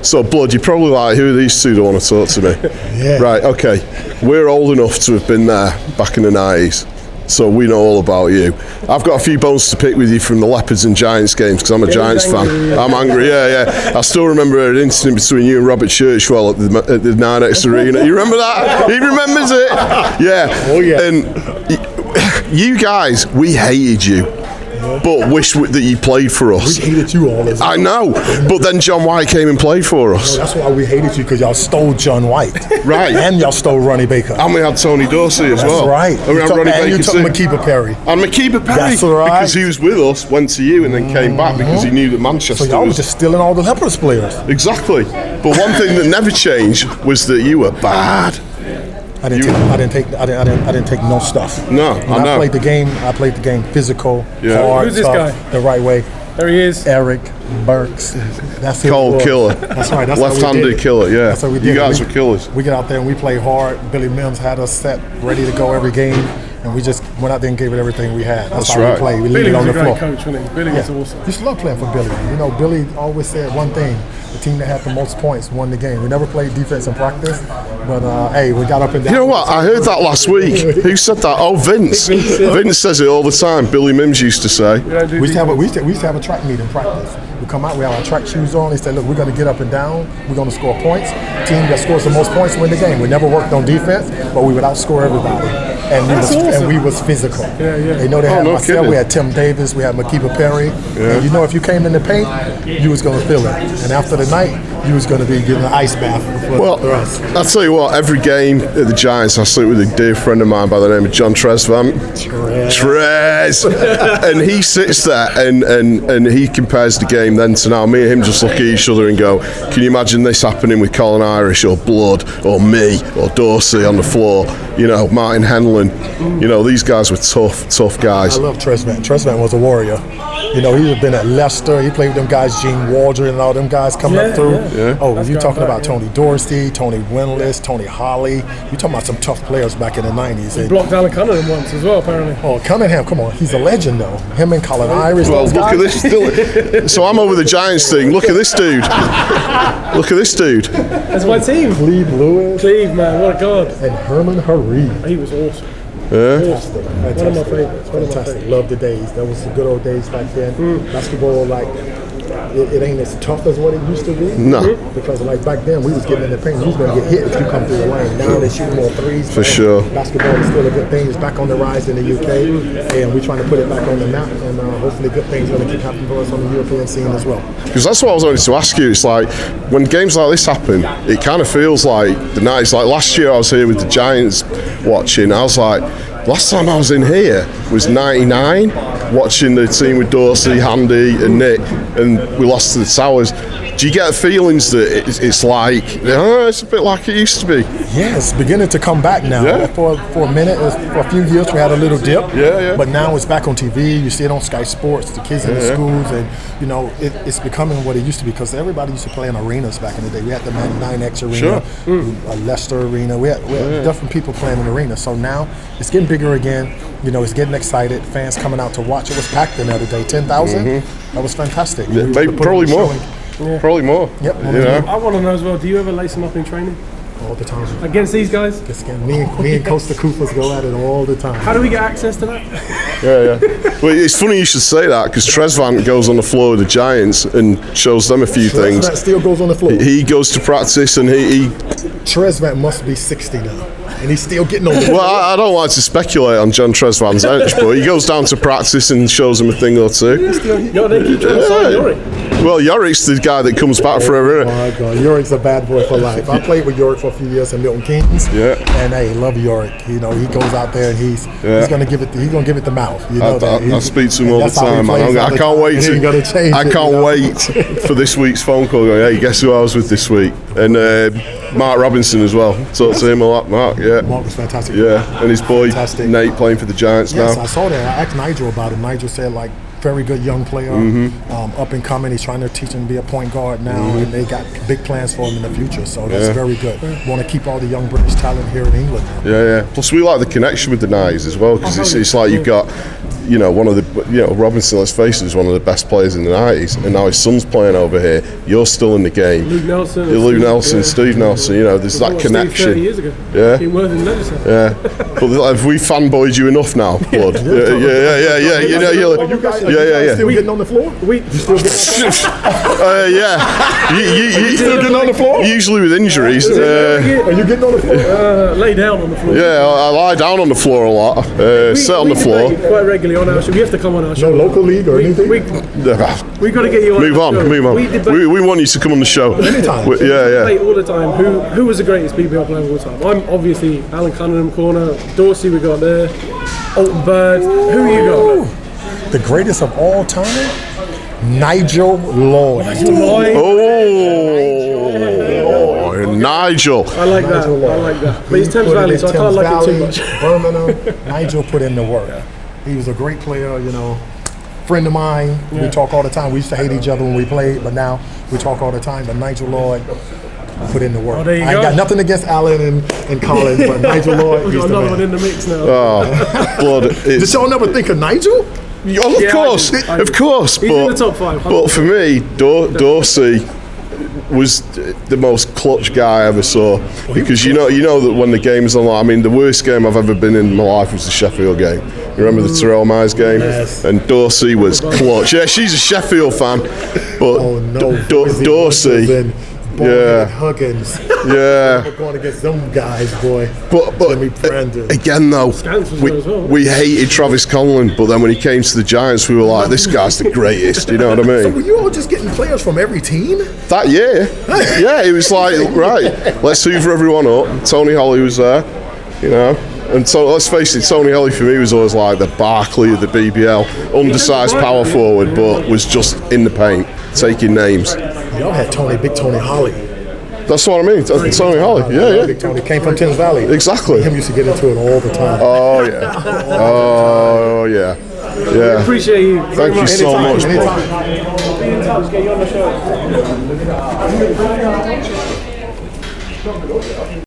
So, Blood, you're probably like, who are these two that want to talk to me? Yeah. Right, okay. We're old enough to have been there back in the 90s, so we know all about you. I've got a few bones to pick with you from the Leopards and Giants games, because I'm a Giants fan. I'm angry, yeah. I still remember an incident between you and Robert Churchwell at the 9X Arena. You remember that? He remembers it? Yeah. Oh, yeah. And you guys, we hated you. But wish that you played for us. We hated you all as well. I know, but then John White came and played for us. That's why we hated you, because y'all stole John White. Right. And y'all stole Ronnie Baker. And we had Tony Dorsey as well. That's right. And we had Ronnie Baker you took too. Makeeba Perry. And Makeeba Perry. That's right. Because he was with us, went to you, and then came back because he knew that Manchester So y'all was... was just stealing all the Leopards players. Exactly. But one thing that never changed was that you were bad. I didn't take no stuff. No, When I know. I played the game physical, Yeah. hard, Who's this tough, guy? the right way. There he is. Eric Burks. That's who it Cold was. killer. That's right. That's how we did Left-handed it. killer, yeah. That's how we did You it. guys were killers. We get out there and we play hard. Billy Mims had us set, ready to go every game, and we just went out there and gave it everything we had. That's how right. we play. We leave Billy it was on a the great floor. coach, wasn't he? Billy was awesome. Used to love playing for Billy. You know, Billy always said one thing: the team that had the most points won the game. We never played defense in practice, but hey, we got up and down. You know what? I heard that last week. Who said that? Oh, Vince. Vince says it all the time. Billy Mims used to say. We used to have a track meet in practice. We come out, we have our track shoes on. They said, look, we're going to get up and down. We're going to score points. Team that scores the most points win the game. We never worked on defense, but we would outscore everybody. And we was physical. Yeah. They know they had no myself. kidding. We had Tim Davis. We had Makeeba Perry. And you know, if you came in the paint, you was going to feel it. And after the night, you was going to be getting an ice bath for us. I'll tell you what, every game at the Giants, I sleep with a dear friend of mine by the name of John Tresvant. Trez! And he sits there and he compares the game then to now. Me and him just look at each other and go, can you imagine this happening with Colin Irish or Blood or me or Dorsey on the floor? You know, Martin Henlon. You know, these guys were tough guys. I love Tresvant. Tresvant was a warrior. You know, he had been at Leicester. He played with them guys, Gene Waldron and all them guys coming up through. Yeah. Oh, you're talking about Tony Dorsey, Tony Winless, Tony Holly. You're talking about some tough players back in the 90s. He blocked Alan Cunningham once as well, apparently. Oh, Cunningham, come on. He's a legend, though. Him and Colin Irish. Well, those look at guys. this. So I'm over the Giants thing. Look at this dude. Look at this dude. That's my team. Cleve Lewis Cleve, man, what a god. and Herman Haree. He was awesome. Fantastic. One of my favorites. Fantastic. Love the days. That was the good old days back then. Basketball, like, it ain't as tough as what it used to be. No. Because like back then, we was getting in the paint. You was going to get hit if you come through the lane. Now they shoot more threes. For sure. Basketball is still a good thing. It's back on the rise in the UK, and we're trying to put it back on the map. And hopefully, good things are going to keep happening for us on the European scene as well. Because that's what I was wanting to ask you. It's like, when games like this happen, it kind of feels like the nights. Like last year I was here with the Giants watching. I was like, last time I was in here was 99, watching the team with Dorsey, Handy and Nick, and we lost to the Towers. Do you get feelings that it's like, it's a bit like it used to be? Yeah, it's beginning to come back now. Yeah. For a minute, for a few years, we had a little dip. Yeah. But now it's back on TV. You see it on Sky Sports. The kids in the schools, and you know, it's becoming what it used to be. Because everybody used to play in arenas back in the day. We had the 9X Arena, a Leicester Arena. We had different people playing in arenas. So now it's getting bigger again. You know, it's getting excited. Fans coming out to watch. It was packed the other day, 10,000. That was fantastic. Yeah, maybe, probably more. Yeah. Probably more. Yep. You know? I want to know as well, do you ever lace them up in training? All the time. Against these guys? Me and Costa Coopers go at it all the time. How do we get access to that? Yeah. Well, it's funny you should say that, because Tresvant goes on the floor with the Giants and shows them a few things. Tresvant still goes on the floor. He goes to practice and he Tresvant must be 60 now, and he's still getting on the floor. well, I don't like to speculate on John Tresvant's age, but he goes down to practice and shows them a thing or two. Yo, they keep trying to sign Yorick. Well, Yorik's the guy that comes back forever, Oh my God, Yorik's a bad boy for life. I played with Yorik for a few years in Milton Keynes. Yeah. And hey, love Yorik. You know, he goes out there and he's gonna give it the mouth. You know I speak to him all the that's how he time, plays man. all I the can't time. wait He ain't gonna change I it, can't you know? wait for this week's phone call going, hey, guess who I was with this week? And Mark Robinson as well. Talked to him a lot, Mark, yeah. Mark was fantastic. Yeah, and his boy Fantastic. Nate playing for the Giants Yes, now. I saw that. I asked Nigel about it. Nigel said like very good young player, up and coming. He's trying to teach him to be a point guard now, and they got big plans for him in the future. So that's very good. Want to keep all the young British talent here in England now. Yeah. Plus, we like the connection with the Knights as well, because it's like you've got, one of the, Robinson, let's face it, is one of the best players in the 90s, and now his son's playing over here. You're still in the game. Luke Nelson. Luke Nelson, Steve Nelson, there's that connection. 30 years ago. Yeah. Came worth in Leicester. Yeah. But have we fanboyed you enough now, Blood? Yeah. You're You guys yeah. still getting on the floor? We still get Yeah. You still getting on the floor? Usually with injuries. Are you getting on the floor? lay down on the floor. Yeah, I lie down on the floor a lot. Sit on the floor. Debate quite regularly on our show. We have to come on our show. No local league or anything? We got to get you on. Move on. We debate We want you to come on the show. Anytime. debate all the time. Who was the greatest BBL player of all time? I'm obviously Alan Cunningham corner. Dorsey we got there. Alton Bird. Who you got? The greatest of all time? Nigel Lloyd. Oh, Nigel. I like that. But he's Thames Valley, so I can't like it too much. Birmingham. Nigel put in the work. He was a great player, friend of mine. We talk all the time. We used to hate each other when we played, but now we talk all the time. But Nigel Lloyd put in the work. Oh, there you I ain't go. got nothing against Alan and Colin, but Nigel Lloyd. We've got another one in the mix now. Blood. Did y'all never think of Nigel? Of course. I do. He's in the top 5. But for me, Dorsey was the most clutch guy I ever saw, because you know that when the game's on, the worst game I've ever been in my life was the Sheffield game. You remember the Terrell Myers game? Yes. And Dorsey was clutch. Yeah, she's a Sheffield fan, but Dorsey. Yeah, Huggins. Yeah, We're going against them guys, boy. but Jimmy Brandon. again though, Scans was there as well. we hated Travis Conlon, but then when he came to the Giants, we were like, this guy's the greatest. You know what I So mean? were you all just getting players from every team? That year, yeah, it was like, right, let's hoover everyone up. Tony Holly was there, And so let's face it, Tony Holly for me was always like the Barkley of the BBL, undersized power forward, but was just in the paint, taking names. Y'all had Big Tony Holly. That's what I mean, Tony Holly, yeah. Big Tony came from Thames Valley. Exactly. Him used to get into it all the time. Oh yeah. Yeah. Appreciate you. Thank you so much, bro. Be in touch. Get you on the show.